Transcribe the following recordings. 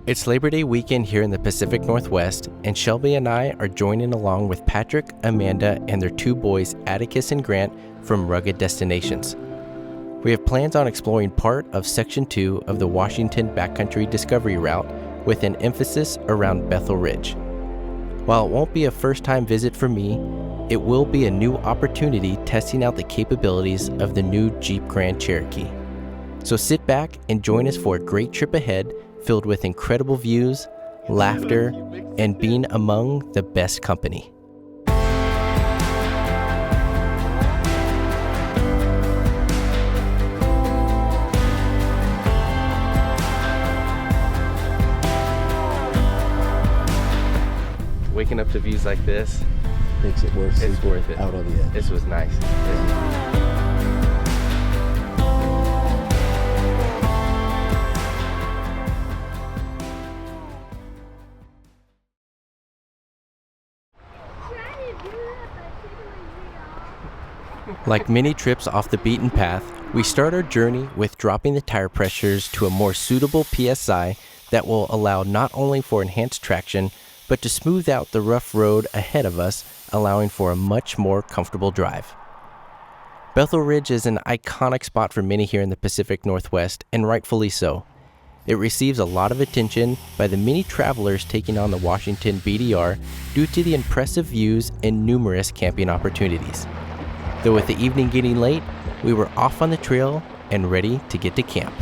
It's Labor Day weekend here in the Pacific Northwest, and Shelby and I are joining along with Patrick, Amanda, and their two boys, Atticus and Grant, from Rugged Destinations. We have plans on exploring part of Section 2 of the Washington Backcountry Discovery Route with an emphasis around Bethel Ridge. While it won't be a first-time visit for me, it will be a new opportunity testing out the capabilities of the new Jeep Grand Cherokee. So sit back and join us for a great trip ahead filled with incredible views, laughter, and being among the best company. Waking up to views like this makes it worth it. It's worth it. Out on the edge. This was nice. Like many trips off the beaten path, we start our journey with dropping the tire pressures to a more suitable PSI that will allow not only for enhanced traction, but to smooth out the rough road ahead of us, allowing for a much more comfortable drive. Bethel Ridge is an iconic spot for many here in the Pacific Northwest, and rightfully so. It receives a lot of attention by the many travelers taking on the Washington BDR due to the impressive views and numerous camping opportunities. Though with the evening getting late, we were off on the trail and ready to get to camp.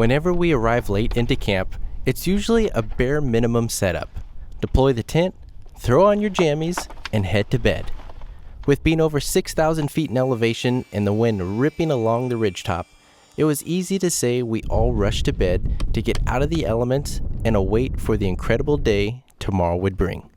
Whenever we arrive late into camp, it's usually a bare minimum setup. Deploy the tent, throw on your jammies, and head to bed. With being over 6,000 feet in elevation and the wind ripping along the ridgetop, it was easy to say we all rushed to bed to get out of the elements and await for the incredible day tomorrow would bring.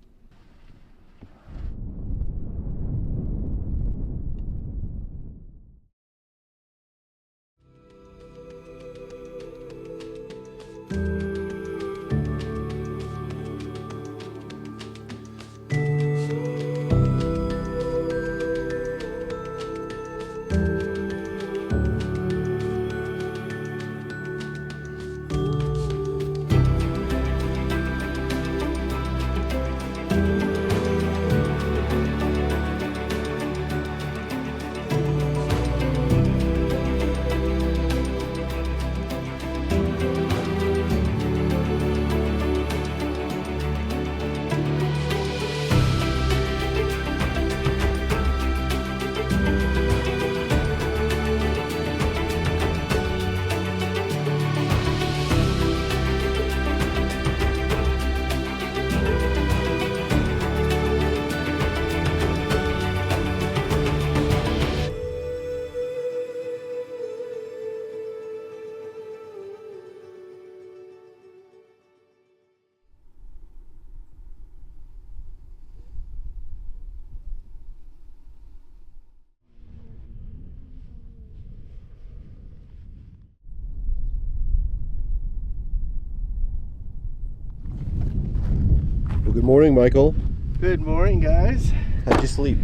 Good morning, Michael. Good morning, guys. How'd you sleep?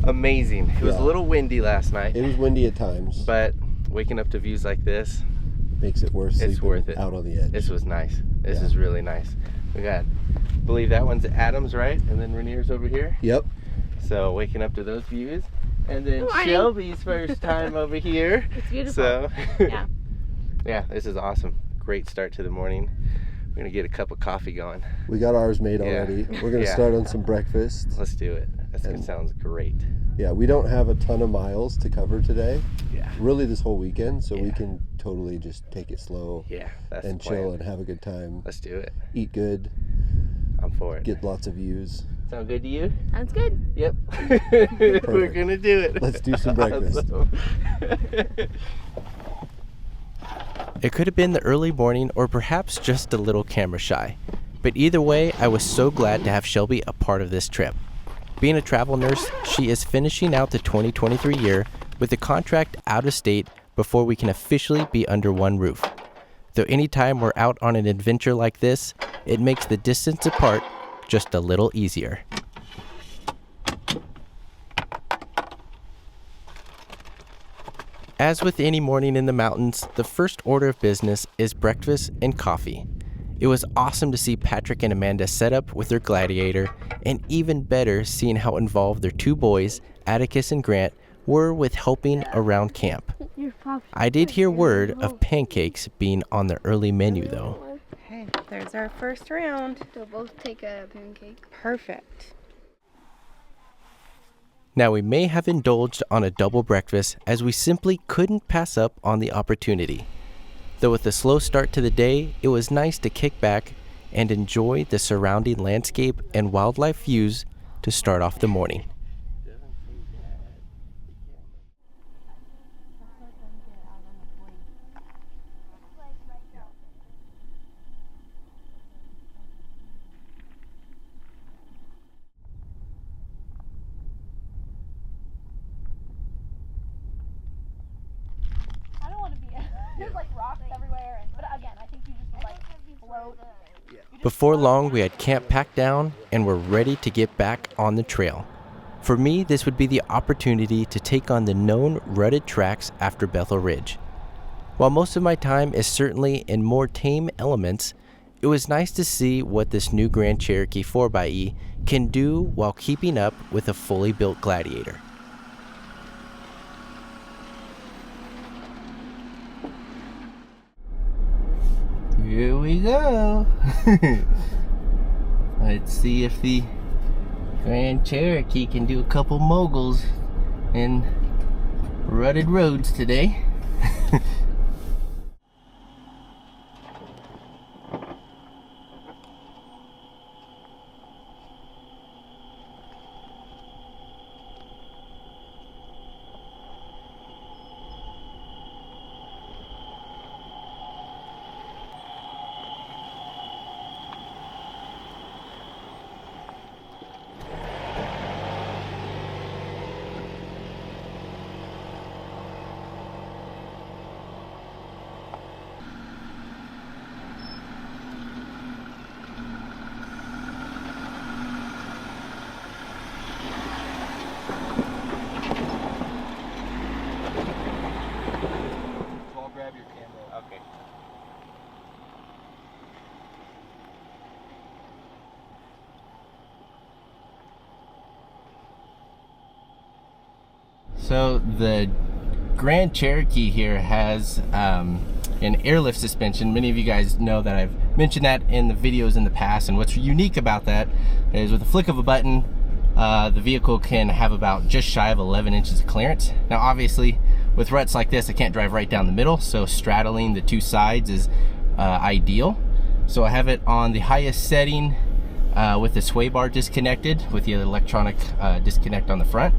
amazing. It was a little windy last night. It was windy at times. But waking up to views like this makes it worth it's worth it. Out on the edge. This was nice. This is really nice. We got, I believe that one's Adams, right? And then Rainier's over here. Yep. So waking up to those views. And then Shelby's first time over here. It's beautiful. So, yeah. Yeah, this is awesome. Great start to the morning. We're going to get a cup of coffee going. We got ours made already. We're going to start on some breakfast. Let's do it. That sounds great. Yeah, we don't have a ton of miles to cover today. Yeah. Really this whole weekend, so we can totally just take it slow. Yeah, that's and the plan. chill and have a good time. Let's do it. Eat good. I'm for it. Get lots of views. Sound good to you? Sounds good. Yep. We're going to do it. Let's do some breakfast. It could have been the early morning or perhaps just a little camera shy. But either way, I was so glad to have Shelby a part of this trip. Being a travel nurse, she is finishing out the 2023 year with a contract out of state before we can officially be under one roof. Though anytime we're out on an adventure like this, it makes the distance apart just a little easier. As with any morning in the mountains, the first order of business is breakfast and coffee. It was awesome to see Patrick and Amanda set up with their Gladiator, and even better seeing how involved their two boys, Atticus and Grant, were with helping around camp. I did hear word of pancakes being on the early menu though. Okay, there's our first round. They'll both take a pancake. Perfect. Now we may have indulged on a double breakfast as we simply couldn't pass up on the opportunity. Though with a slow start to the day, it was nice to kick back and enjoy the surrounding landscape and wildlife views to start off the morning. There's like rocks everywhere, but again, I think you just like float. Before long, we had camp packed down and were ready to get back on the trail. For me, this would be the opportunity to take on the known rutted tracks after Bethel Ridge. While most of my time is certainly in more tame elements, it was nice to see what this new Grand Cherokee 4xe can do while keeping up with a fully built Gladiator. Here we go. Let's see if the Grand Cherokee can do a couple moguls in rutted roads today. So the Grand Cherokee here has an airlift suspension. Many of you guys know that I've mentioned that in the videos in the past, and what's unique about that is with a flick of a button, the vehicle can have about just shy of 11 inches of clearance. Now obviously with ruts like this, I can't drive right down the middle, so straddling the two sides is ideal. So I have it on the highest setting with the sway bar disconnected with the electronic disconnect on the front.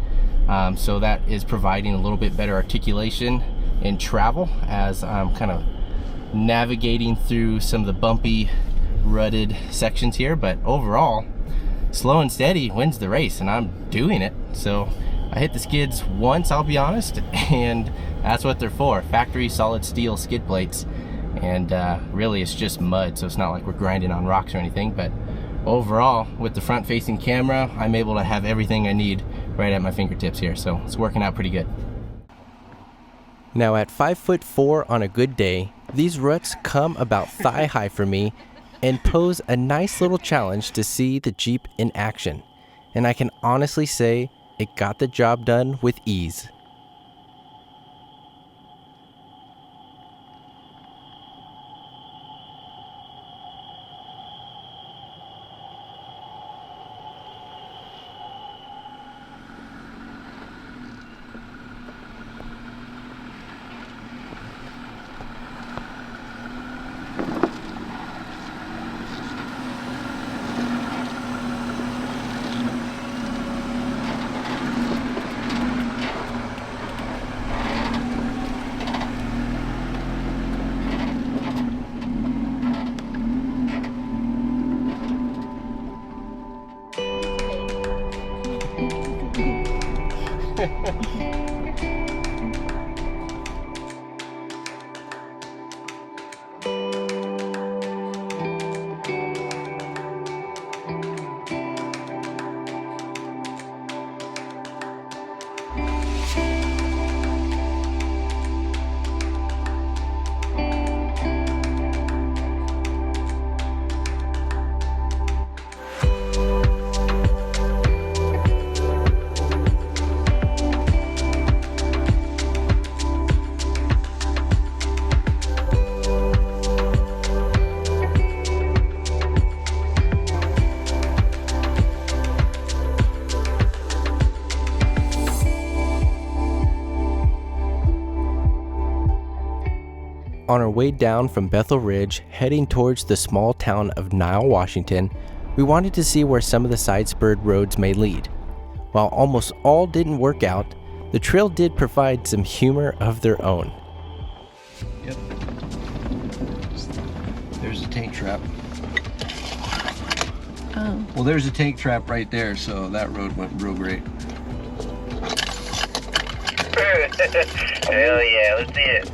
So that is providing a little bit better articulation in travel as I'm kind of navigating through some of the bumpy, rutted sections here. But overall, slow and steady wins the race, and I'm doing it. So I hit the skids once, I'll be honest, and that's what they're for. Factory solid steel skid plates. And really it's just mud, so it's not like we're grinding on rocks or anything. But overall, with the front facing camera, I'm able to have everything I need right at my fingertips here, so it's working out pretty good. Now at 5'4" on a good day, these ruts come about thigh high for me and pose a nice little challenge to see the Jeep in action. And I can honestly say it got the job done with ease. On our way down from Bethel Ridge, heading towards the small town of Nile, Washington, we wanted to see where some of the side spurred roads may lead. While almost all didn't work out, the trail did provide some humor of their own. Yep. There's a tank trap. Oh. Well, there's a tank trap right there, so that road went real great. Hell yeah, let's see it.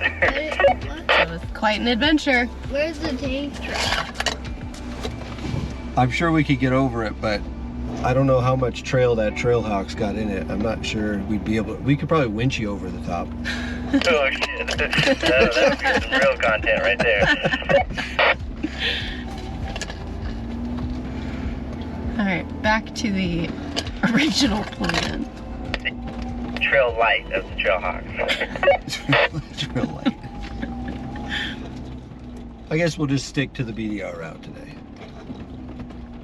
It was quite an adventure. Where's the tank trap? I'm sure we could get over it, but I don't know how much trail that Trailhawk's got in it. I'm not sure we'd be able to. We could probably winch you over the top. Oh shit. That would be some real content right there. Alright, back to the original plan. Trail light of the Trailhawks. Trail light. I guess we'll just stick to the BDR route today.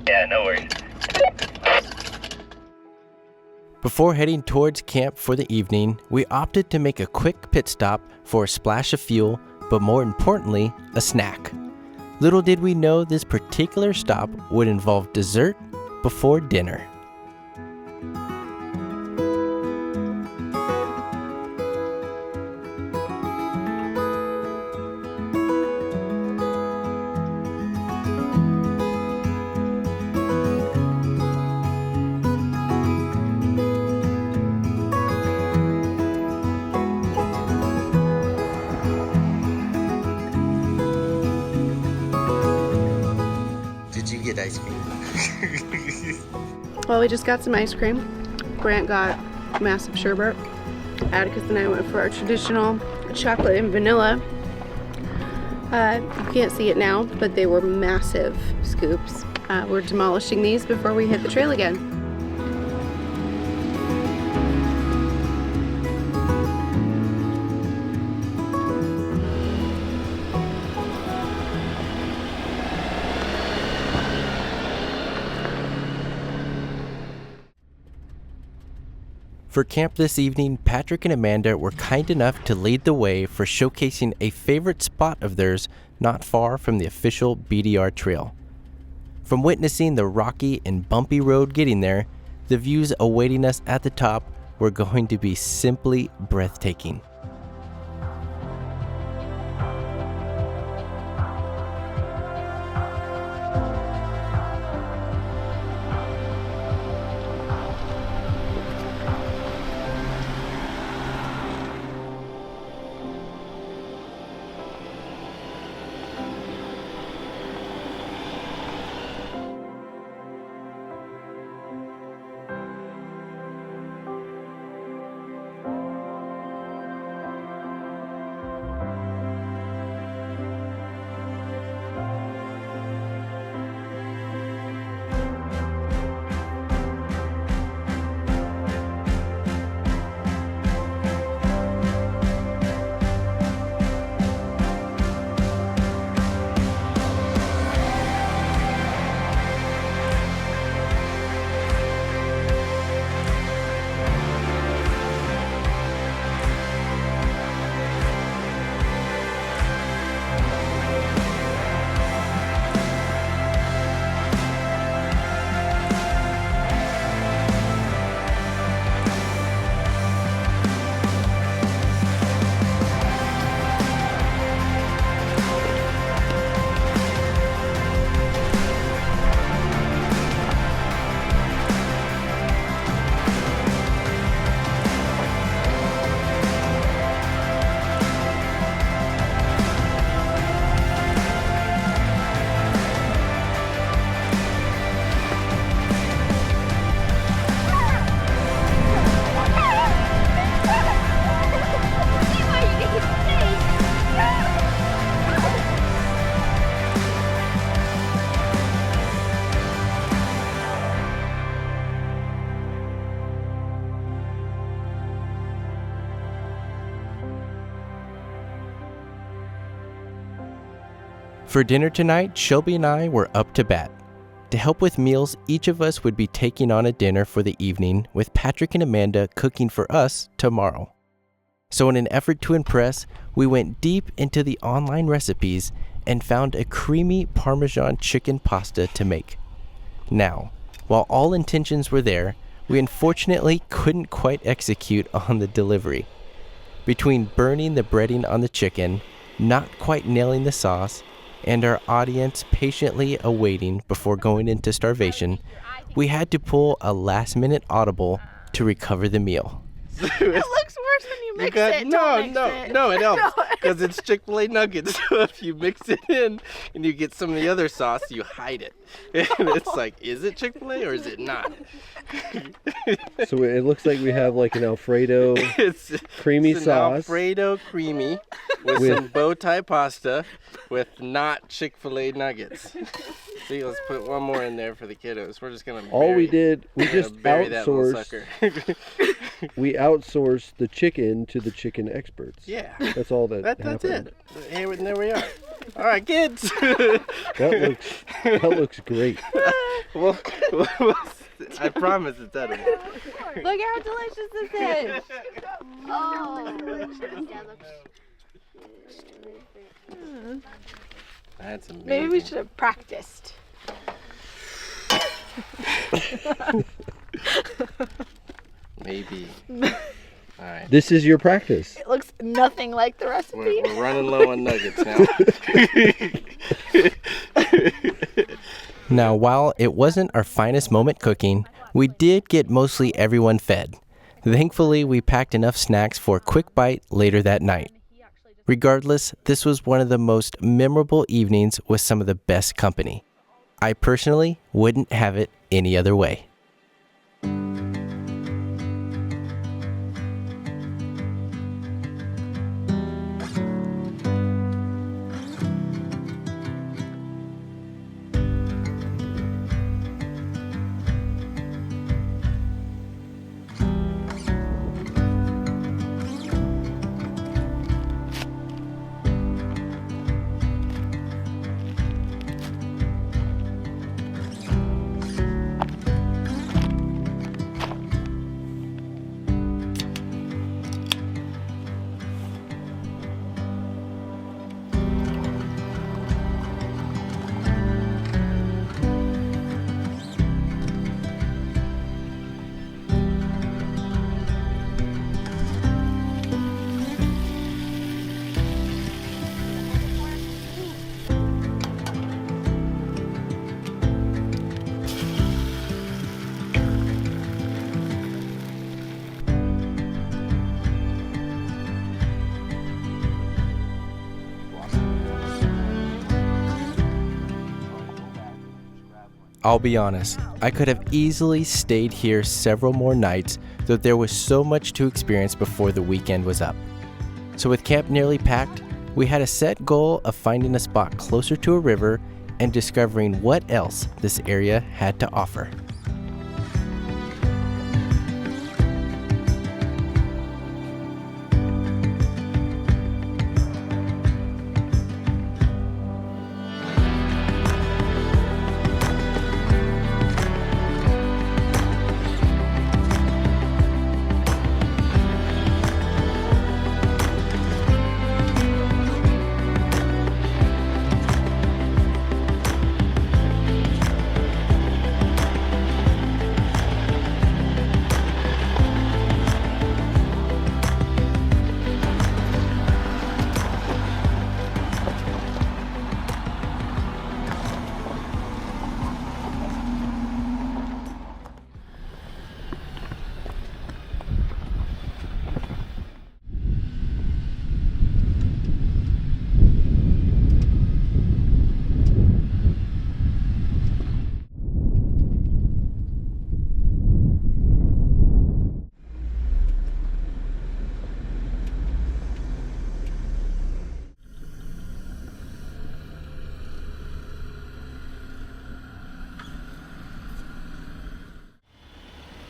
Yeah, no worries. Before heading towards camp for the evening, we opted to make a quick pit stop for a splash of fuel, but more importantly, a snack. Little did we know this particular stop would involve dessert before dinner. Did you get ice cream? Well, we just got some ice cream. Grant got massive sherbet. Atticus and I went for our traditional chocolate and vanilla. You can't see it now, but they were massive scoops. We're demolishing these before we hit the trail again. For camp this evening, Patrick and Amanda were kind enough to lead the way for showcasing a favorite spot of theirs not far from the official BDR trail. From witnessing the rocky and bumpy road getting there, the views awaiting us at the top were going to be simply breathtaking. For dinner tonight, Shelby and I were up to bat. To help with meals, each of us would be taking on a dinner for the evening, with Patrick and Amanda cooking for us tomorrow. So in an effort to impress, we went deep into the online recipes and found a creamy Parmesan chicken pasta to make. Now, while all intentions were there, we unfortunately couldn't quite execute on the delivery. Between burning the breading on the chicken, not quite nailing the sauce, and our audience patiently awaiting before going into starvation, we had to pull a last-minute audible to recover the meal. It looks worse when you mix it. No, it helps because it's Chick-fil-A nuggets. So if you mix it in and you get some of the other sauce, you hide it. And it's like, is it Chick-fil-A or is it not? So it looks like we have like an Alfredo creamy sauce. Alfredo creamy with some bow tie pasta with not Chick-fil-A nuggets. See, let's put one more in there for the kiddos. We're just gonna we just bury that little sucker. We outsourced the chicken to the chicken experts. Yeah, that's all that's it. Hey, and there we are. All right, kids. That looks great. well, I promise it's edible. Look how delicious this is. Oh, delicious. That's amazing. Maybe we should have practiced. Maybe. All right. This is your practice. It looks nothing like the recipe. We're running low on nuggets now. Now, while it wasn't our finest moment cooking, we did get mostly everyone fed. Thankfully, we packed enough snacks for a quick bite later that night. Regardless, this was one of the most memorable evenings with some of the best company. I personally wouldn't have it any other way. I'll be honest, I could have easily stayed here several more nights, though there was so much to experience before the weekend was up. So with camp nearly packed, we had a set goal of finding a spot closer to a river and discovering what else this area had to offer.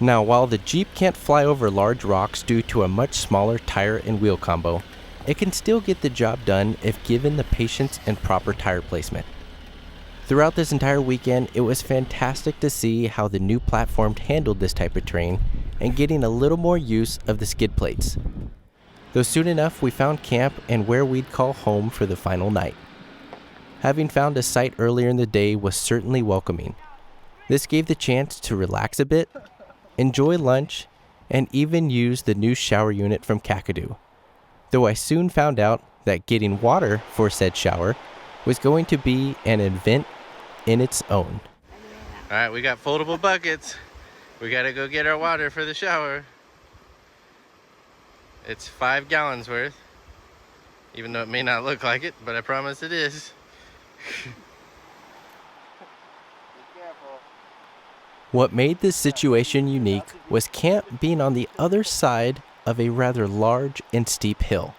Now, while the Jeep can't fly over large rocks due to a much smaller tire and wheel combo, it can still get the job done if given the patience and proper tire placement. Throughout this entire weekend, it was fantastic to see how the new platform handled this type of terrain and getting a little more use of the skid plates. Though soon enough we found camp and where we'd call home for the final night. Having found a site earlier in the day was certainly welcoming. This gave the chance to relax a bit, enjoy lunch, and even use the new shower unit from Kakadu. Though I soon found out that getting water for said shower was going to be an event in its own. All right, we got foldable buckets. We gotta go get our water for the shower. It's 5 gallons worth, even though it may not look like it, but I promise it is. What made this situation unique was camp being on the other side of a rather large and steep hill.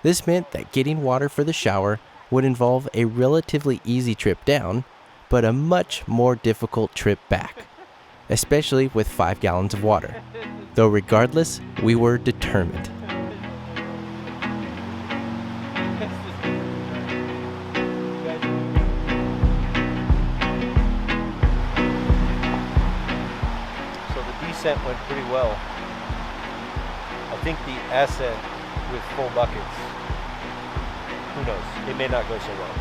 This meant that getting water for the shower would involve a relatively easy trip down, but a much more difficult trip back, especially with 5 gallons of water. Though regardless, we were determined. So the descent went pretty well. I think the ascent with full buckets, who knows, it may not go so well.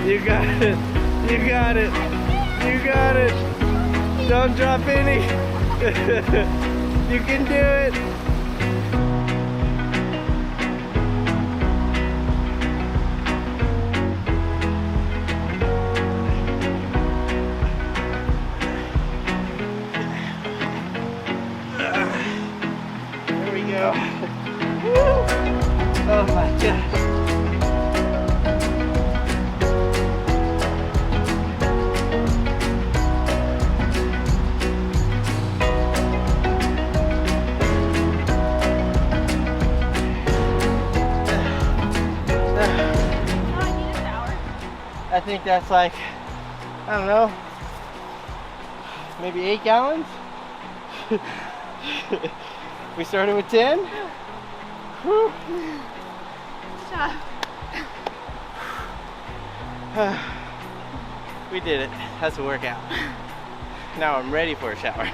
You got it. You got it. You got it. Don't drop any. You can do it. There we go. Woo! Oh my gosh. I think that's like, I don't know, maybe 8 gallons? We started with 10? Whew. We did it. That's a workout. Now I'm ready for a shower.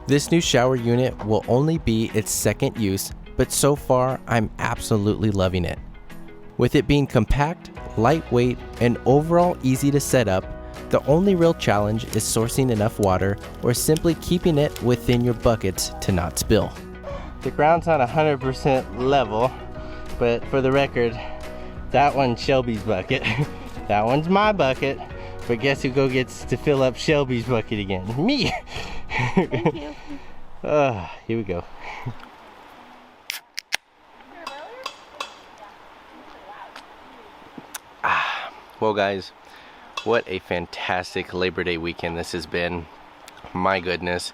This new shower unit will only be its second use, but so far I'm absolutely loving it. With it being compact, lightweight, and overall easy to set up, the only real challenge is sourcing enough water or simply keeping it within your buckets to not spill. The ground's not 100% level, but for the record, that one's Shelby's bucket. That one's my bucket, but guess who gets to fill up Shelby's bucket again? Me! Thank you. Here we go. Well guys, what a fantastic Labor Day weekend this has been. My goodness.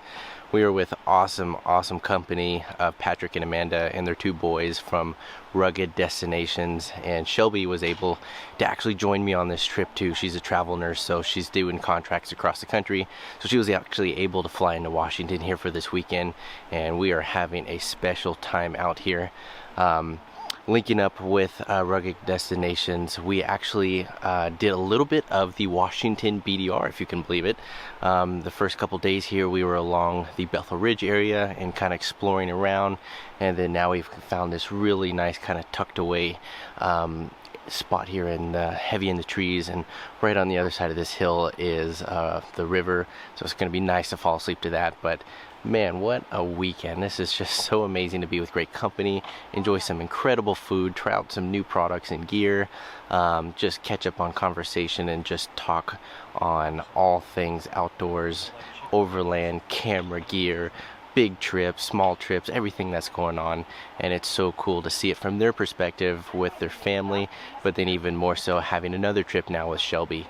We were with awesome company of Patrick and Amanda and their 2 boys from Rugged Destinations, and Shelby was able to actually join me on this trip too. She's a travel nurse, so she's doing contracts across the country, so she was actually able to fly into Washington here for this weekend, and we are having a special time out here. Linking up with Rugged Destinations, we actually did a little bit of the Washington BDR, if you can believe it. The first couple days here we were along the Bethel Ridge area and kind of exploring around, and then now we've found this really nice kind of tucked away spot here in heavy in the trees, and right on the other side of this hill is the river, so it's going to be nice to fall asleep to that. But man, what a weekend. This is just so amazing to be with great company, enjoy some incredible food, try out some new products and gear, just catch up on conversation and just talk on all things outdoors, overland, camera gear, big trips, small trips, everything that's going on. And it's so cool to see it from their perspective with their family, but then even more so having another trip now with Shelby.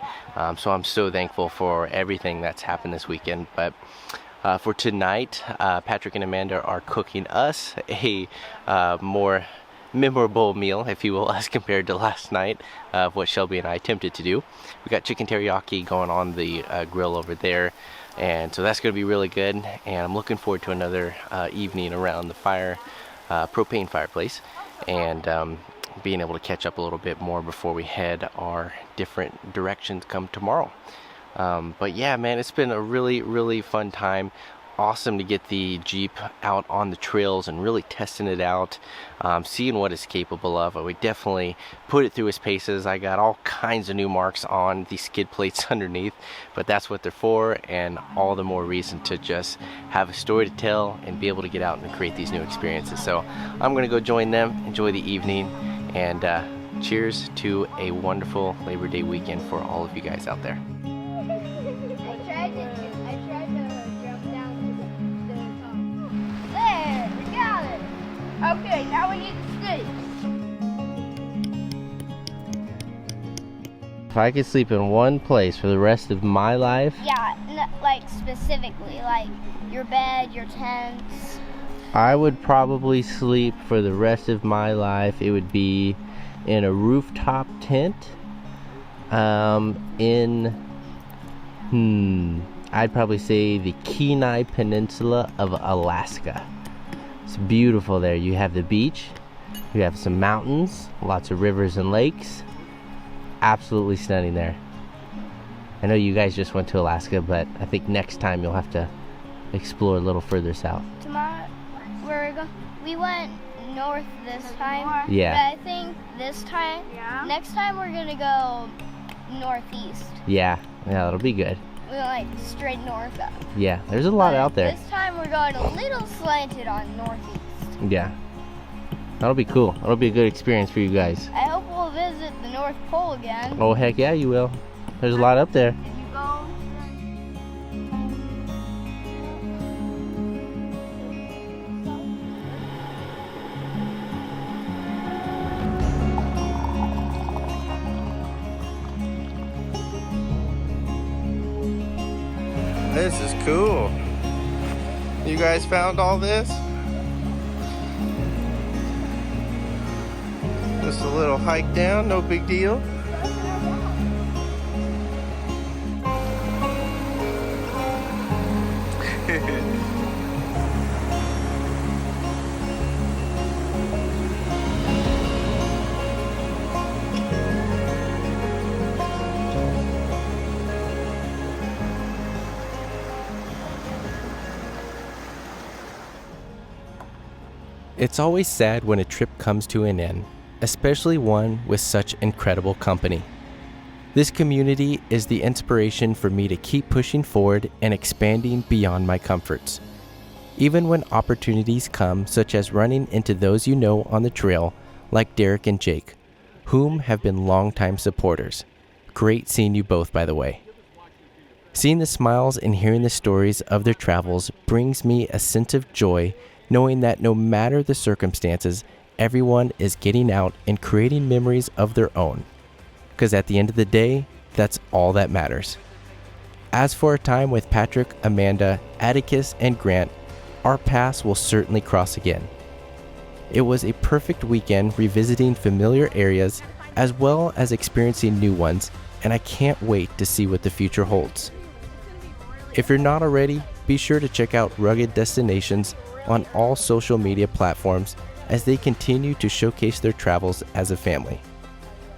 So I'm so thankful for everything that's happened this weekend. But For tonight, Patrick and Amanda are cooking us a more memorable meal, if you will, as compared to last night of what Shelby and I attempted to do. We got chicken teriyaki going on the grill over there, and so that's going to be really good, and I'm looking forward to another evening around the fire, propane fireplace, and being able to catch up a little bit more before we head our different directions come tomorrow. But yeah, man, it's been a really fun time. Awesome to get the Jeep out on the trails and really testing it out, seeing what it's capable of. We definitely put it through its paces. I got all kinds of new marks on the skid plates underneath, but that's what they're for, and all the more reason to just have a story to tell and be able to get out and create these new experiences. So I'm gonna go join them, enjoy the evening, and cheers to a wonderful Labor Day weekend for all of you guys out there. I tried to jump down the there, we got it. Okay, now we need the stakes. If I could sleep in one place for the rest of my life, Yeah, like specifically, like your bed, your tents. I would probably sleep for the rest of my life. It would be in a rooftop tent I'd probably say the Kenai Peninsula of Alaska. It's beautiful there. You have the beach, you have some mountains, lots of rivers and lakes. Absolutely stunning there. I know you guys just went to Alaska, but I think next time you'll have to explore a little further south. Tomorrow, we went north this time. Yeah. But I think this time, next time we're gonna go northeast. Yeah, that'll be good. We're like straight north up. Yeah, there's a lot out there. This time we're going a little slanted on northeast. Yeah. That'll be cool. That'll be a good experience for you guys. I hope we'll visit the North Pole again. Oh, heck yeah, you will. There's a lot up there. If you go. This is cool. You guys found all this? Just a little hike down, no big deal. It's always sad when a trip comes to an end, especially one with such incredible company. This community is the inspiration for me to keep pushing forward and expanding beyond my comforts. Even when opportunities come, such as running into those you know on the trail, like Derek and Jake, whom have been longtime supporters. Great seeing you both, by the way. Seeing the smiles and hearing the stories of their travels brings me a sense of joy, knowing that no matter the circumstances, everyone is getting out and creating memories of their own. Because at the end of the day, that's all that matters. As for our time with Patrick, Amanda, Atticus, and Grant, our paths will certainly cross again. It was a perfect weekend revisiting familiar areas as well as experiencing new ones, and I can't wait to see what the future holds. If you're not already, be sure to check out Rugged Destinations on all social media platforms as they continue to showcase their travels as a family.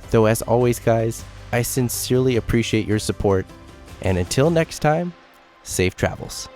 Though as always, guys, I sincerely appreciate your support, and until next time, safe travels.